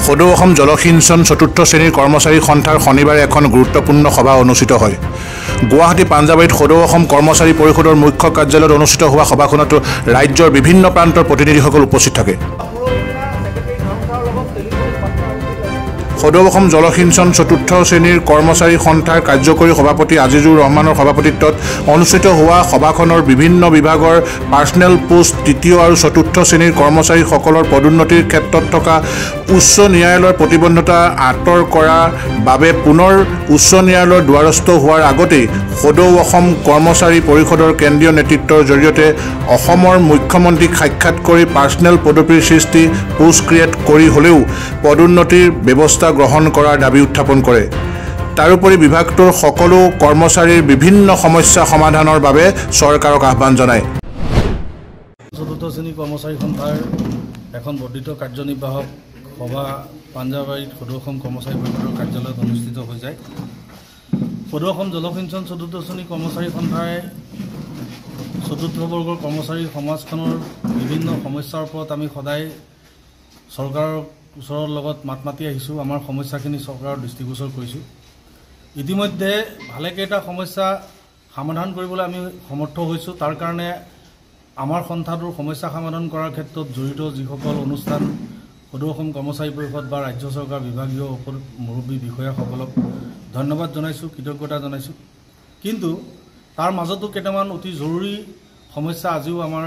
সদৌ অসম জলসিঞ্চন চতুৰ্থ শ্ৰেণীৰ কৰ্মচাৰী সন্থাৰ শনিবাৰে এখন গুৰুত্বপূৰ্ণ সভা অনুষ্ঠিত হয়। গুৱাহাটী পাঞ্জাবাৰীত সদৌ অসম কৰ্মচাৰী পৰিষদৰ মুখ্য কাৰ্যালয়ত অনুষ্ঠিত হোৱা সভাখনত ৰাজ্যৰ বিভিন্ন প্ৰান্তৰ প্ৰতিনিধিসকল উপস্থিত থাকে। সদৌ অসম জলসিঞ্চন চতুৰ্থ শ্ৰেণীৰ কৰ্মচাৰী সন্থাৰ কাৰ্যকৰী সভাপতি আজিজুৰ ৰহমানৰ সভাপতিত্বত অনুষ্ঠিত হোৱা সভাখনৰ বিভিন্ন বিভাগৰ পাৰ্চনেল পোষ্ট তৃতীয় আৰু চতুৰ্থ শ্ৰেণীৰ কৰ্মচাৰীসকলৰ পদোন্নতিৰ ক্ষেত্ৰত থকা উচ্চ ন্যায়ালয়ৰ প্ৰতিবন্ধকতা আঁতৰ কৰাৰ বাবে পুনৰ উচ্চ ন্যায়ালয়ৰ দ্বাৰস্থ হোৱাৰ আগতেই সদৌ অসম কৰ্মচাৰী পৰিষদৰ কেন্দ্ৰীয় নেতৃত্বৰ জৰিয়তে অসমৰ মুখ্যমন্ত্ৰীক সাক্ষাৎ কৰি পাৰ্চনেল পদবীৰ সৃষ্টি পোষ্ট ক্ৰিয়েট কৰি হ'লেও পদোন্নতিৰ ব্যৱস্থা গ্ৰহণ কৰাৰ দাবী উত্থাপন কৰে। তাৰোপৰি বিভাগটোৰ সকলো কৰ্মচাৰীৰ বিভিন্ন সমস্যা সমাধানৰ বাবে চৰকাৰক আহ্বান জনায়। চতুৰ্থ শ্ৰেণী কৰ্মচাৰী সন্থাৰ এখন বৰ্ধিত কাৰ্যনিৰ্বাহক সভা পাঞ্জাবাৰীত সদৌ অসম কৰ্মচাৰী পৰিষদৰ কাৰ্যালয়ত অনুষ্ঠিত হৈ যায়। সদৌ অসম জলসিঞ্চন চতুৰ্থ শ্ৰেণী কৰ্মচাৰী সন্থাই চতুৰ্থ বৰ্গৰ কৰ্মচাৰী সমাজখনৰ বিভিন্ন সমস্যাৰ ওপৰত আমি সদায় চৰকাৰৰ ওচৰৰ লগত মাত মাতি আহিছোঁ। আমাৰ সমস্যাখিনি চৰকাৰৰ দৃষ্টিগোচৰ কৰিছোঁ। ইতিমধ্যে ভালেকেইটা সমস্যা সমাধান কৰিবলৈ আমি সমৰ্থ হৈছোঁ। তাৰ কাৰণে আমাৰ সন্থাটোৰ সমস্যা সমাধান কৰাৰ ক্ষেত্ৰত জড়িত যিসকল অনুষ্ঠান সদৌ অসম কৰ্মচাৰী পৰিষদ বা ৰাজ্য চৰকাৰ বিভাগীয় মুৰব্বী বিষয়াসকলক ধন্যবাদ জনাইছোঁ, কৃতজ্ঞতা জনাইছোঁ। কিন্তু তাৰ মাজতো কেইটামান অতি জৰুৰী সমস্যা আজিও আমাৰ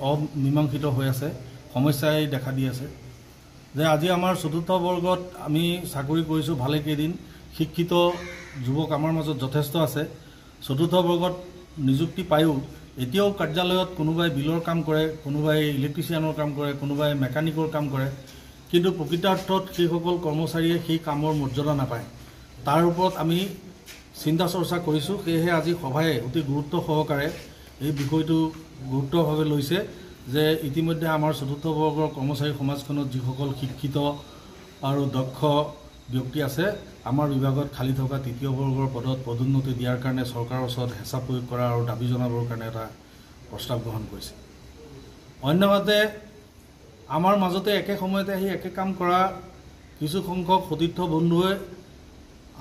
অমীমাংসিত হৈ আছে, সমস্যাই দেখা দি আছে। যে আজি আমাৰ চতুৰ্থ বৰ্গত আমি চাকৰি কৰিছোঁ ভালেকেইদিন, শিক্ষিত যুৱক আমাৰ মাজত যথেষ্ট আছে। চতুৰ্থ বৰ্গত নিযুক্তি পায়ো এতিয়াও কাৰ্যালয়ত কোনোবাই বিলৰ কাম কৰে, কোনোবাই ইলেক্ট্ৰিচিয়ানৰ কাম কৰে, কোনোবাই মেকানিকৰ কাম কৰে, কিন্তু প্ৰকৃতাৰ্থত সেইসকল কৰ্মচাৰীয়ে সেই কামৰ মৰ্যাদা নাপায়। তাৰ ওপৰত আমি চিন্তা চৰ্চা কৰিছোঁ। সেয়েহে আজি সভাই অতি গুৰুত্ব সহকাৰে এই বিষয়টো গুৰুত্বভাৱে লৈছে যে ইতিমধ্যে আমাৰ চতুৰ্থ বৰ্গৰ কৰ্মচাৰী সমাজখনত যিসকল শিক্ষিত আৰু দক্ষ ব্যক্তি আছে, আমাৰ বিভাগত খালী থকা তৃতীয় বৰ্গৰ পদত পদোন্নতি দিয়াৰ কাৰণে চৰকাৰৰ ওচৰত হেঁচা প্ৰয়োগ কৰা আৰু দাবী জনাবৰ কাৰণে এটা প্ৰস্তাৱ গ্ৰহণ কৰিছে। অন্যহাতে আমাৰ মাজতে একে সময়তে আহি একে কাম কৰা কিছু সংখ্যক সতীৰ্থ বন্ধুৱে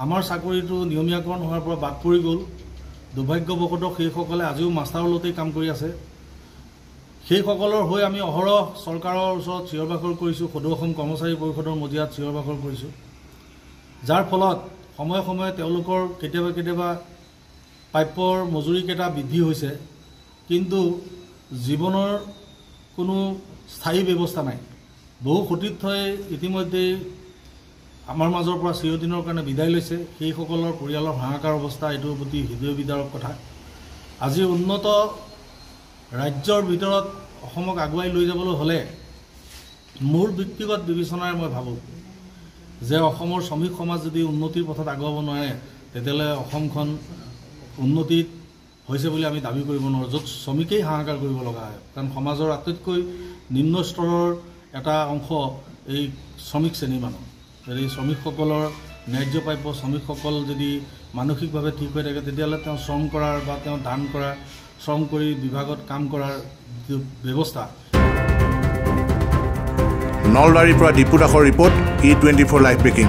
আমাৰ চাকৰিটো নিয়মীয়াকৰণ হোৱাৰ পৰা বাদ পৰি গ'ল। দুৰ্ভাগ্যবশতঃ সেইসকলে আজিও মাষ্টাৰলতেই কাম কৰি আছে। সেইসকলৰ হৈ আমি অহৰহ চৰকাৰৰ ওচৰত চিঞৰ বাখৰ কৰিছোঁ, সদৌ অসম কৰ্মচাৰী পৰিষদৰ মজিয়াত চিঞৰ বাখৰ কৰিছোঁ, যাৰ ফলত সময়ে সময়ে তেওঁলোকৰ কেতিয়াবা প্ৰাপ্যৰ মজুৰিকেইটা বৃদ্ধি হৈছে, কিন্তু জীৱনৰ কোনো স্থায়ী ব্যৱস্থা নাই। বহু সতীৰ্থই ইতিমধ্যেই আমাৰ মাজৰ পৰা চিৰদিনৰ কাৰণে বিদায় লৈছে। সেইসকলৰ পৰিয়ালৰ হাহাকাৰ অৱস্থা, এইটোৰ প্ৰতি হৃদয় বিদাৰক কথা। আজি উন্নত ৰাজ্যৰ ভিতৰত অসমক আগুৱাই লৈ যাবলৈ হ'লে মোৰ ব্যক্তিগত বিবেচনাৰে মই ভাবোঁ যে অসমৰ শ্ৰমিক সমাজ যদি উন্নতিৰ পথত আগুৱাব নোৱাৰে, তেতিয়াহ'লে অসমখন উন্নতিত হৈছে বুলি আমি দাবী কৰিব নোৱাৰোঁ, য'ত শ্ৰমিকেই হাহাকাৰ কৰিব লগা হয়। কাৰণ সমাজৰ আটাইতকৈ নিম্ন স্তৰৰ এটা অংশ এই শ্ৰমিক শ্ৰেণীৰ মানুহ। এই শ্ৰমিকসকলৰ ন্যায্য প্ৰাপ্য শ্ৰমিকসকল যদি মানসিকভাৱে ঠিক হৈ থাকে, তেতিয়াহ'লে তেওঁ শ্ৰম কৰাৰ বা তেওঁ দান কৰা, শ্ৰম কৰি বিভাগত কাম কৰাৰ যি ব্যৱস্থা। নলবাৰীৰ পৰা দীপু দাসৰ ৰিপৰ্ট, E24 লাইভ ব্ৰেকিং।